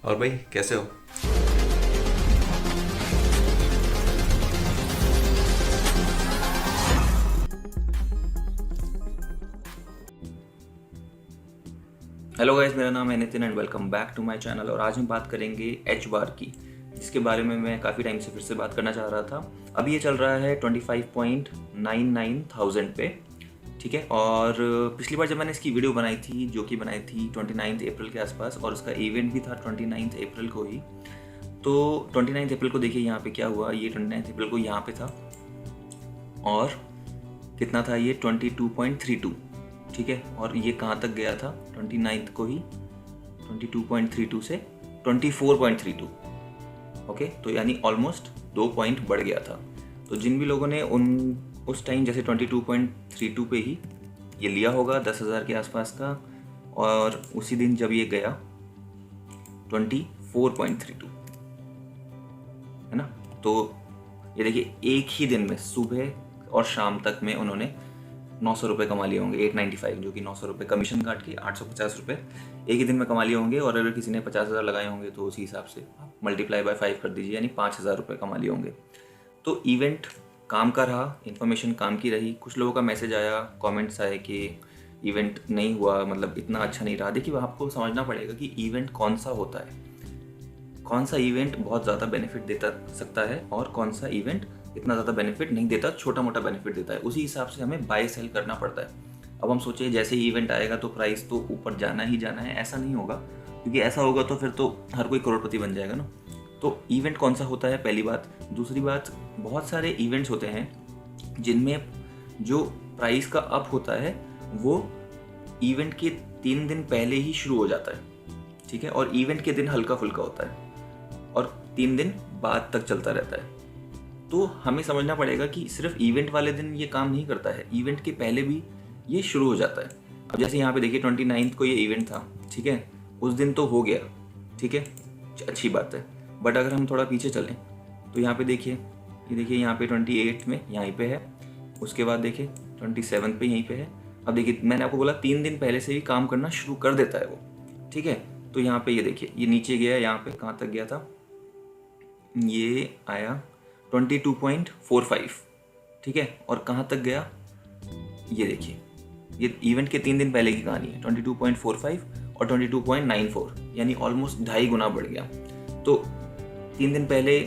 और भाई कैसे हो? हेलो गाइस, मेरा नाम है Nitin and welcome back to my channel. और आज हम बात करेंगे एच बार की, जिसके बारे में मैं काफ़ी टाइम से फिर से बात करना चाह रहा था। अभी ये चल रहा है 25.99 थाउजेंड पे, ठीक है। और पिछली बार जब मैंने इसकी वीडियो बनाई थी, जो कि बनाई थी 29 अप्रैल के आसपास, और उसका इवेंट भी था 29 अप्रैल को ही। तो 29 अप्रैल को देखिए यहाँ पे क्या हुआ। ये 29 अप्रैल को यहाँ पे था और कितना था ये 22.32, ठीक है। और ये कहाँ तक गया था 29 को ही 22.32 से 24.32, ओके। तो यानी ऑलमोस्ट 2 पॉइंट बढ़ गया था। तो जिन भी लोगों ने उस टाइम जैसे 22.32 पे ही ये लिया होगा 10,000 के आसपास का, और उसी दिन जब ये गया 24.32, है ना। तो ये देखिए एक ही दिन में सुबह और शाम तक में उन्होंने 900 रुपये कमा लिए होंगे, 895, जो कि 900 रुपये कमीशन काट के 850 रुपये एक ही दिन में कमा लिए होंगे। और अगर किसी ने 50,000 लगाए होंगे तो उसी हिसाब से आप मल्टीप्लाई बाय 5 कर दीजिए, यानी 5,000 रुपये कमा लिए होंगे। तो इवेंट काम का रहा, इन्फॉर्मेशन काम की रही। कुछ लोगों का मैसेज आया, कमेंट्स आए कि इवेंट नहीं हुआ, मतलब इतना अच्छा नहीं रहा। देखिए आपको समझना पड़ेगा कि इवेंट कौन सा होता है, कौन सा इवेंट बहुत ज़्यादा बेनिफिट देता सकता है और कौन सा इवेंट इतना ज़्यादा बेनिफिट नहीं देता, छोटा मोटा बेनिफिट देता है। उसी हिसाब से हमें बाय सेल करना पड़ता है। अब हम सोचे जैसे ही इवेंट आएगा तो प्राइस तो ऊपर जाना ही जाना है, ऐसा नहीं होगा। क्योंकि ऐसा होगा तो फिर तो हर कोई करोड़पति बन जाएगा ना। तो इवेंट कौन सा होता है, पहली बात। दूसरी बात, बहुत सारे इवेंट्स होते हैं जिनमें जो प्राइस का अप होता है वो इवेंट के 3 दिन पहले ही शुरू हो जाता है, ठीक है। और इवेंट के दिन हल्का फुल्का होता है और 3 दिन बाद तक चलता रहता है। तो हमें समझना पड़ेगा कि सिर्फ इवेंट वाले दिन ये काम नहीं करता है, इवेंट के पहले भी ये शुरू हो जाता है। अब जैसे यहाँ पे देखिए 29 को ये इवेंट था, ठीक है। उस दिन तो हो गया, ठीक है, अच्छी बात है। बट अगर हम थोड़ा पीछे चलें तो यहाँ पे देखिए, ये देखिए यहाँ पे 28 में यहीं पे है, उसके बाद देखिए 27 पे यहीं पे है। अब देखिए मैंने आपको बोला 3 दिन पहले से ही काम करना शुरू कर देता है वो, ठीक है। तो यहाँ पे ये देखिए ये नीचे गया, यहाँ पे कहाँ तक गया था, ये आया 22.45, ठीक है। और कहाँ तक गया, ये देखिए, ये इवेंट के 3 दिन पहले की कहानी है। 22.45 और 22.94, यानी ऑलमोस्ट 2.5 गुना बढ़ गया। तो 3 दिन पहले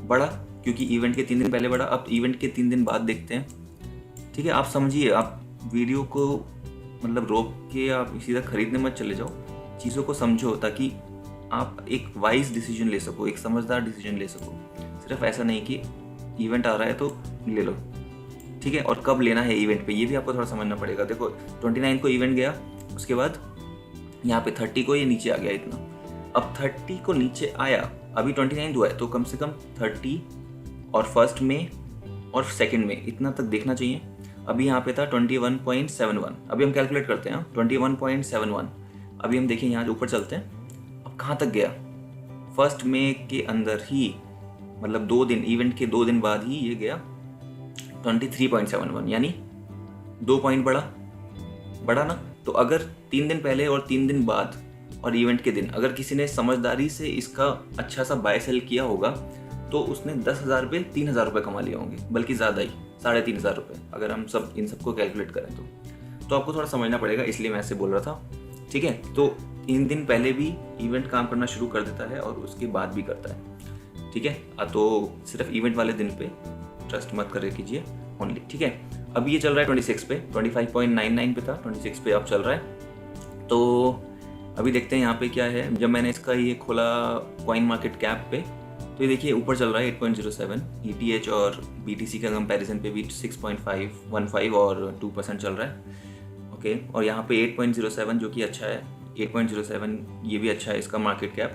बढ़ा, क्योंकि इवेंट के 3 दिन पहले बढ़ा। अब इवेंट के 3 दिन बाद देखते हैं, ठीक है। आप समझिए, आप वीडियो को मतलब रोक के आप सीधा खरीदने मत चले जाओ, चीज़ों को समझो ताकि आप एक वाइज डिसीजन ले सको, एक समझदार डिसीजन ले सको। सिर्फ ऐसा नहीं कि इवेंट आ रहा है तो ले लो, ठीक है। और कब लेना है इवेंट पे, ये भी आपको थोड़ा समझना पड़ेगा। देखो 29 को इवेंट गया, उसके बाद यहाँ पे 30 को ये नीचे आ गया इतना। अब 30 को नीचे आया, अभी 29 हुआ है, तो कम से कम 30 और 1 में और 2 में इतना तक देखना चाहिए। अभी यहाँ पे था 21.71, अभी हम कैलकुलेट करते हैं 21.71। अभी हम देखिए यहाँ ऊपर चलते हैं, अब कहाँ तक गया। 1 मई के अंदर ही, मतलब 2 दिन, इवेंट के 2 दिन बाद ही ये गया 23.71, यानी 2 पॉइंट बढ़ा ना। तो अगर 3 दिन पहले और 3 दिन बाद और इवेंट के दिन अगर किसी ने समझदारी से इसका अच्छा सा बाय सेल किया होगा तो उसने 10,000 पे 3,000 रुपये कमा लिए होंगे, बल्कि ज़्यादा ही, 3,500 रुपये, अगर हम सब इन सबको कैलकुलेट करें तो आपको थोड़ा समझना पड़ेगा, इसलिए मैं ऐसे बोल रहा था, ठीक है। तो 3 दिन पहले भी इवेंट काम करना शुरू कर देता है और उसके बाद भी करता है, ठीक है। तो सिर्फ इवेंट वाले दिन पे ट्रस्ट मत करे कीजिए ओनली, ठीक है। अभी ये चल रहा है 26 पे, 25.99 पे था, 26 पे अब चल रहा है। तो अभी देखते हैं यहाँ पे क्या है। जब मैंने इसका ये खोला कॉइन मार्केट कैप पे, तो ये देखिए ऊपर चल रहा है 8.07। ETH और BTC का कंपैरिजन पे भी 6.515 और 2% चल रहा है, ओके। और यहाँ पे 8.07 जो कि अच्छा है, 8.07 ये भी अच्छा है इसका मार्केट कैप।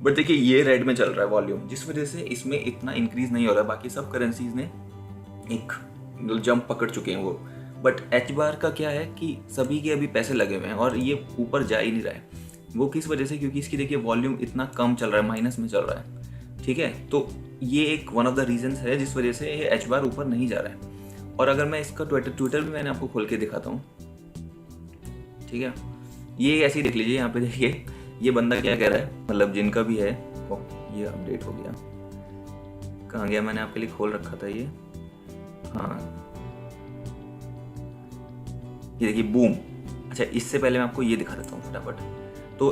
बट देखिए ये रेड में चल रहा है वॉल्यूम, जिस वजह से इसमें इतना इंक्रीज नहीं हो रहा है। बाकी सब करेंसीज ने एक जंप पकड़ चुके हैं वो। बट एच बार का क्या है कि सभी के अभी पैसे लगे हुए हैं और ये ऊपर जा ही नहीं रहा है। वो किस वजह से, क्योंकि इसकी देखिए वॉल्यूम इतना कम चल रहा है, माइनस में चल रहा है, ठीक है। तो ये एक वन ऑफ द रीजंस है जिस वजह से ये एच बार ऊपर नहीं जा रहा है। और अगर मैं इसका ट्विटर भी मैंने आपको खोल के दिखाता हूँ, ठीक है। ये ऐसे ही देख लीजिए, यहाँ पे देखिए ये बंदा क्या कह रहा है, मतलब जिनका भी है, ये अपडेट हो गया, कहाँ गया, मैंने आपके लिए खोल रखा था ये, हाँ ये देखिए बूम। अच्छा इससे पहले मैं आपको ये दिखा देता हूँ फटाफट। तो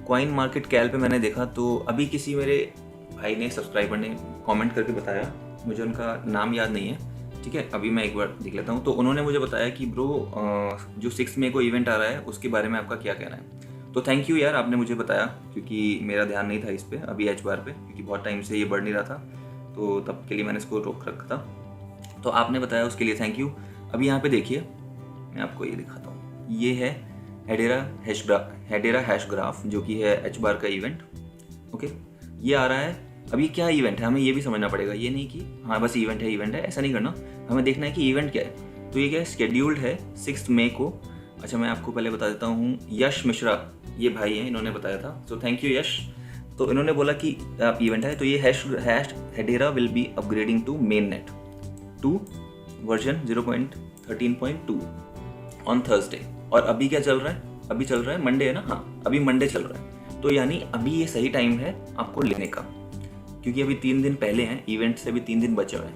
कॉइन मार्केट कैल पे मैंने देखा, तो अभी किसी मेरे भाई ने, सब्सक्राइबर ने कमेंट करके बताया, मुझे उनका नाम याद नहीं है, ठीक है, अभी मैं एक बार देख लेता हूँ। तो उन्होंने मुझे बताया कि ब्रो जो 6 मई को इवेंट आ रहा है उसके बारे में आपका क्या कहना है। तो थैंक यू यार, आपने मुझे बताया, क्योंकि मेरा ध्यान नहीं था इस पर अभी एच बार पे, क्योंकि बहुत टाइम से ये बढ़ नहीं रहा था, तो तब के लिए मैंने इसको रोक रखा था। तो आपने बताया उसके लिए थैंक यू। अभी यहाँ पे देखिए मैं आपको ये दिखाता हूँ, ये है हेडेरा हैश ग्राफ, जो कि है एच बार का इवेंट। ओके, ये आ रहा है। अब ये क्या इवेंट है, हमें ये भी समझना पड़ेगा, ये नहीं कि हाँ बस इवेंट है, ऐसा नहीं करना, हमें देखना है कि इवेंट क्या है। तो ये क्या है, शेड्यूल्ड है 6 मई को। अच्छा मैं आपको पहले बता देता हूँ, यश मिश्रा ये भाई हैं, इन्होंने बताया था, तो थैंक यू यश। तो इन्होंने बोला कि आप इवेंट है, तो ये hash Hedera will be upgrading to main net to version 0.13.2 on Thursday. और अभी क्या चल रहा है, अभी चल रहा है मंडे है ना, हाँ अभी मंडे चल रहा है, तो यानी अभी ये सही टाइम है आपको लेने का, क्योंकि अभी 3 दिन पहले हैं, इवेंट से भी 3 दिन बचे हुए हैं।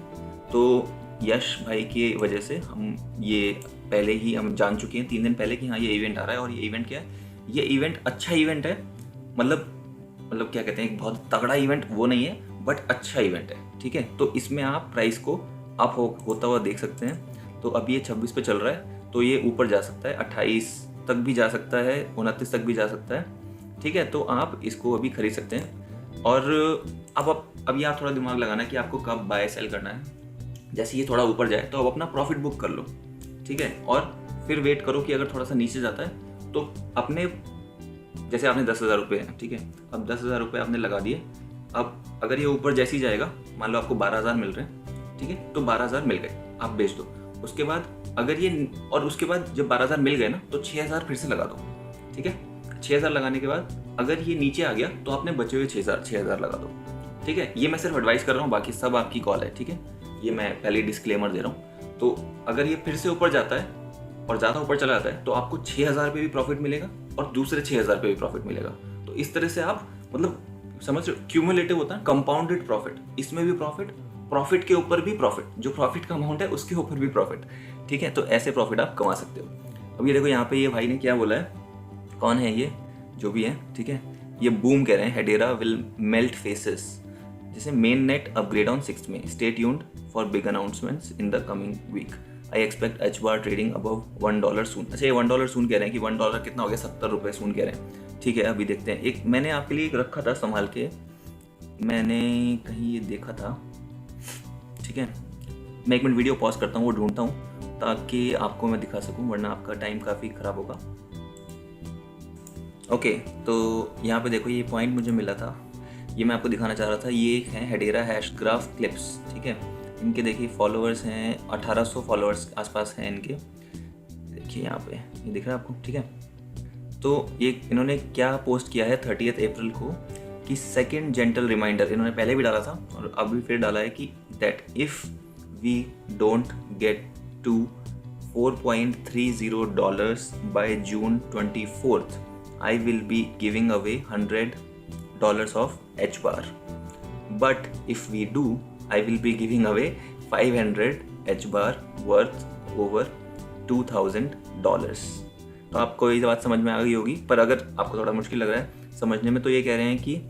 तो यश भाई की वजह से हम ये पहले ही हम जान चुके हैं 3 दिन पहले कि हाँ ये इवेंट आ रहा है। और ये इवेंट क्या है, ये इवेंट अच्छा इवेंट है, मतलब क्या कहते हैं, एक बहुत तगड़ा इवेंट वो नहीं है, बट अच्छा इवेंट है, ठीक है। तो इसमें आप प्राइस को अप होता हुआ देख सकते हैं। तो अभी ये 26 पे चल रहा है, तो ये ऊपर जा सकता है, 28 तक भी जा सकता है, 29 तक भी जा सकता है, ठीक है। तो आप इसको अभी खरीद सकते हैं। और अब ये आप थोड़ा दिमाग लगाना कि आपको कब बाय सेल करना है। जैसे ये थोड़ा ऊपर जाए तो अब अपना प्रॉफिट बुक कर लो, ठीक है, और फिर वेट करो कि अगर थोड़ा सा नीचे जाता है तो अपने, जैसे आपने 10,000 रुपये हैं, ठीक है, अब 10,000 रुपये आपने लगा दिए। अब अगर ये ऊपर जैसे ही जाएगा, मान लो आपको 12,000 मिल रहे हैं, ठीक है, तो 12,000 मिल गए, आप बेच दो। उसके बाद अगर ये, और उसके बाद जब 12,000 मिल गए ना, तो 6,000 फिर से लगा दो, ठीक है। 6,000 लगाने के बाद अगर ये नीचे आ गया तो आपने बचे हुए 6,000 लगा दो, ठीक है। ये मैं सिर्फ एडवाइस कर रहा हूँ, बाकी सब आपकी कॉल है, ठीक है, ये मैं पहले डिस्क्लेमर दे रहा हूँ। तो अगर ये फिर से ऊपर जाता है और ज़्यादा ऊपर चला जाता है, तो आपको 6,000 पे भी प्रॉफिट मिलेगा और दूसरे 6,000 पे भी प्रॉफिट मिलेगा। तो इस तरह से आप, मतलब समझ रहे हो, क्यूमुलेटिव होता है, कंपाउंडेड प्रॉफिट, इसमें भी प्रॉफिट के ऊपर भी प्रॉफिट, जो प्रॉफिट का अमाउंट है उसके ऊपर भी प्रॉफिट, ठीक है। तो ऐसे प्रॉफिट आप कमा सकते हो। अब ये देखो यहाँ पे ये भाई ने क्या बोला है, कौन है ये, जो भी है, ठीक है, ये बूम कह रहे हैं, हेडेरा विल मेल्ट फेसेस, जैसे मेन नेट अपग्रेड ऑन 6 में, stay tuned for big announcements in the coming week, I expect H bar trading above $1 soon. अच्छा ये $1 सून कह रहे हैं कि $1 कितना हो गया, 70 रुपये सून कह रहे हैं, ठीक है। अभी देखते हैं, एक मैंने आपके लिए एक रखा था संभाल के, मैंने कहीं ये देखा था, ठीक है, मैं 1 मिनट वीडियो पॉज करता हूँ, वो ढूंढता हूँ ताकि आपको मैं दिखा सकूँ, वरना आपका टाइम काफ़ी ख़राब होगा। ओके, तो यहाँ पे देखो ये पॉइंट मुझे मिला था, ये मैं आपको दिखाना चाह रहा था। ये हैं हेडेरा हैश ग्राफ क्लिप्स, ठीक है। इनके देखिए फॉलोअर्स हैं 1800 फॉलोअर्स आसपास हैं इनके, देखिए यहाँ पे ये दिख रहा है आपको, ठीक है। तो ये इन्होंने क्या पोस्ट किया है 30 अप्रैल को, कि सेकंड जेंटल रिमाइंडर, इन्होंने पहले भी डाला था और अभी फिर डाला है कि that if we don't get to $4.30 by June 24th, I will be giving away $100 of H bar. But if we do, I will be giving away 500 H bar worth over $2,000. तो आपको ये बात समझ में आ गई होगी, पर अगर आपको थोड़ा मुश्किल लग रहा है समझने में, तो ये कह रहे हैं कि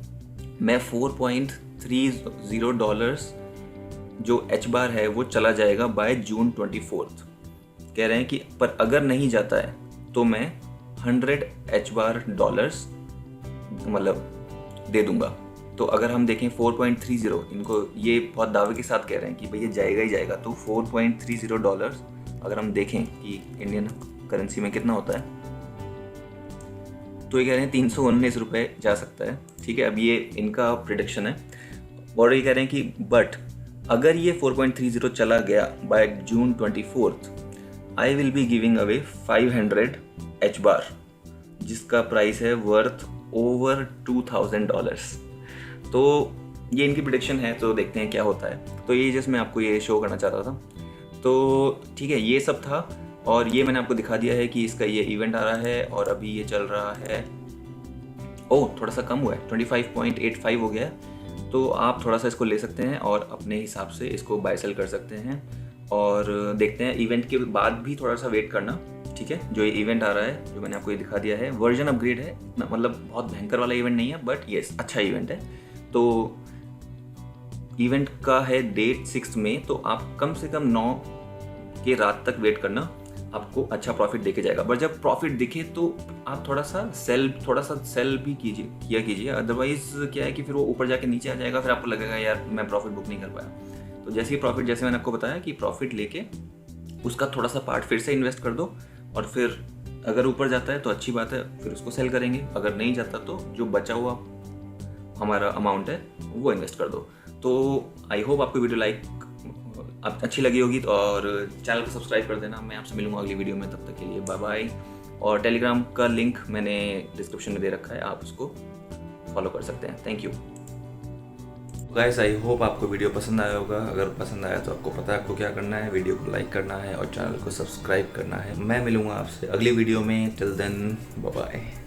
मैं $4.30 जो H bar है वो चला जाएगा बाय जून 24th, कह रहे हैं कि पर अगर नहीं जाता है तो मैं $100 H bar मतलब दे दूंगा। तो अगर हम देखें 4.30, इनको ये बहुत दावे के साथ कह रहे हैं कि भाई ये जाएगा ही जाएगा। तो $4.30 अगर हम देखें कि इंडियन करेंसी में कितना होता है, तो ये कह रहे हैं 319 रुपये जा सकता है, ठीक है। अब ये इनका प्रिडिक्शन है, और ये कह रहे हैं कि बट अगर ये 4.30 चला गया bye June 24th, I will be giving away 500 H bar, जिसका प्राइस है वर्थ ओवर $2,000। तो ये इनकी प्रेडिक्शन है, तो देखते हैं क्या होता है। तो ये जस्ट मैं आपको ये शो करना चाह रहा था। तो ठीक है, ये सब था, और ये मैंने आपको दिखा दिया है कि इसका ये इवेंट आ रहा है, और अभी ये चल रहा है ओह थोड़ा सा कम हुआ है, 25.85 हो गया है। तो आप थोड़ा सा इसको ले सकते हैं और अपने हिसाब से इसको बाय सेल कर सकते हैं। और देखते हैं इवेंट के बाद भी थोड़ा सा वेट करना, ठीक है। जो ये इवेंट आ रहा है, जो मैंने आपको ये दिखा दिया है, वर्जन अपग्रेड है, मतलब बहुत भयंकर वाला इवेंट नहीं है, बट येस अच्छा इवेंट है। तो इवेंट का है डेट 6 मई, तो आप कम से कम 9 के रात तक वेट करना, आपको अच्छा प्रॉफिट देके जाएगा। पर जब प्रॉफिट दिखे तो आप थोड़ा सा सेल भी कीजिए, अदरवाइज क्या है कि फिर वो ऊपर जाके नीचे आ जाएगा, फिर आपको लगेगा यार मैं प्रॉफिट बुक नहीं कर पाया। तो जैसे ही प्रॉफिट, जैसे मैंने आपको बताया कि प्रॉफिट लेके उसका थोड़ा सा पार्ट फिर से इन्वेस्ट कर दो, और फिर अगर ऊपर जाता है तो अच्छी बात है, फिर उसको सेल करेंगे। अगर नहीं जाता तो जो बचा हुआ हमारा अमाउंट है वो इन्वेस्ट कर दो। तो आई होप आपको वीडियो अच्छी लगी होगी, और चैनल को सब्सक्राइब कर देना। मैं आपसे मिलूंगा अगली वीडियो में, तब तक के लिए बाय बाय। और टेलीग्राम का लिंक मैंने डिस्क्रिप्शन में दे रखा है, आप उसको फॉलो कर सकते हैं। Thank you guys, I hope आपको वीडियो पसंद आया होगा। अगर पसंद आया तो आपको पता है आपको क्या करना है, वीडियो को लाइक करना है और चैनल को सब्सक्राइब करना है। मैं मिलूंगा आपसे अगली वीडियो में, टिल देन बाय बाय।